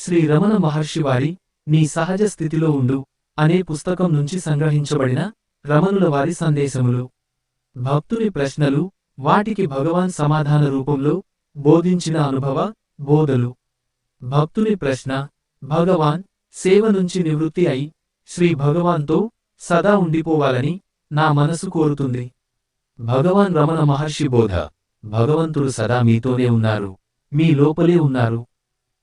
శ్రీ రమణ మహర్షి వారి నీ సహజ స్థితిలో ఉండు అనే పుస్తకం నుంచి సంగ్రహించబడిన రమణుల వారి సందేశములు. భక్తుని ప్రశ్నలు, వాటికి భగవాన్ సమాధాన రూపంలో బోధించిన అనుభవ బోధలు. భక్తుని ప్రశ్న: భగవాన్, సేవ నుంచి నివృత్తి అయి శ్రీ భగవాన్తో సదా ఉండిపోవాలని నా మనసు కోరుతుంది. భగవాన్ రమణ మహర్షి బోధ: భగవంతుడు సదా మీతోనే ఉన్నారు, మీ లోపలే ఉన్నారు.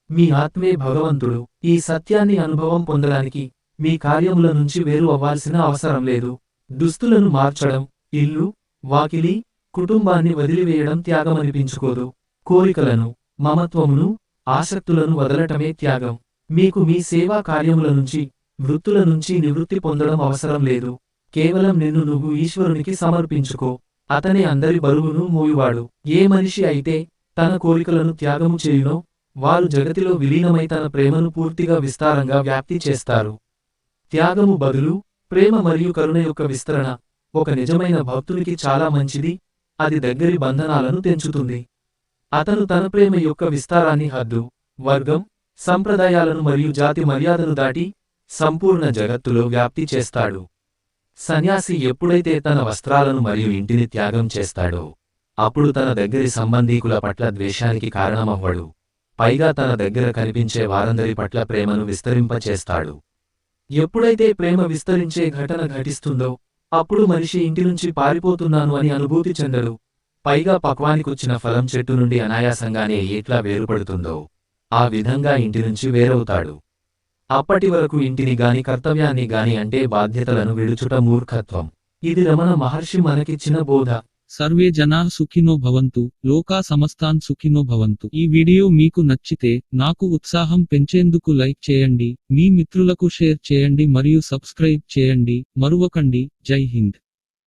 మీ ఆత్మే భగవంతుడు. ఈ సత్యాన్ని అనుభవం పొందడానికి మీ కార్యముల నుంచి వేరు అవ్వాల్సిన అవసరం లేదు. దుస్తులను మార్చడం, ఇల్లు, వాకిలి, కుటుంబాన్ని వదిలివేయడం త్యాగమనిపించుకోదు. కోరికలను, మమత్వమును, ఆసక్తులను వదలటమే త్యాగం. మీకు మీ సేవా కార్యముల నుంచి, వృత్తుల నుంచి నివృత్తి పొందడం అవసరం లేదు. కేవలం నిన్ను నువ్వు ఈశ్వరునికి సమర్పించుకో. అతనే అందరి బరువును మోయువాడు. ఏ మనిషి అయితే తన కోరికలను త్యాగము చేయునో వారు జగతిలో విలీనమై తన ప్రేమను పూర్తిగా విస్తారంగా వ్యాప్తి చేస్తారు. త్యాగము బదులు ప్రేమ మరియు కరుణ యొక్క విస్తరణ ఒక నిజమైన భక్తునికి చాలా మంచిది. అది దగ్గరి బంధనాలను తెంచుతుంది. అతను తన ప్రేమ యొక్క విస్తారాన్ని హద్దు, వర్గం, సంప్రదాయాలను మరియు జాతి మర్యాదను దాటి సంపూర్ణ జగత్తులో వ్యాప్తి చేస్తాడు. సన్యాసి ఎప్పుడైతే తన వస్త్రాలను మరియు ఇంటిని త్యాగం చేస్తాడో అప్పుడు తన దగ్గరి సంబంధీకుల పట్ల ద్వేషానికి కారణమవ్వడు. పైగా తన దగ్గర కనిపించే వారందరి పట్ల ప్రేమను విస్తరింపచేస్తాడు. ఎప్పుడైతే ప్రేమ విస్తరించే ఘటన ఘటిస్తుందో అప్పుడు మనిషి ఇంటి నుంచి పారిపోతున్నాను అని అనుభూతి చెందడు. పైగా పక్వానికొచ్చిన ఫలం చెట్టు నుండి అనాయాసంగానే ఎట్లా వేరుపడుతుందో ఆ విధంగా ఇంటి నుంచి వేరవుతాడు. అప్పటి వరకు ఇంటిని గాని కర్తవ్యాన్ని గాని అంటే బాధ్యతలను విడుచుట మూర్ఖత్వం. ఇది రమణ మహర్షి మనకిచ్చిన బోధ. సర్వే జనా సుఖినో భవంతు, లోకా సమస్తాన్ సుఖినో భవంతు. ఈ వీడియో మీకు నచ్చితే నాకు ఉత్సాహం పెంచేందుకు లైక్ చేయండి, మీ మిత్రులకు షేర్ చేయండి మరియు సబ్స్క్రైబ్ చేయండి. మరువకండి. జై హింద్.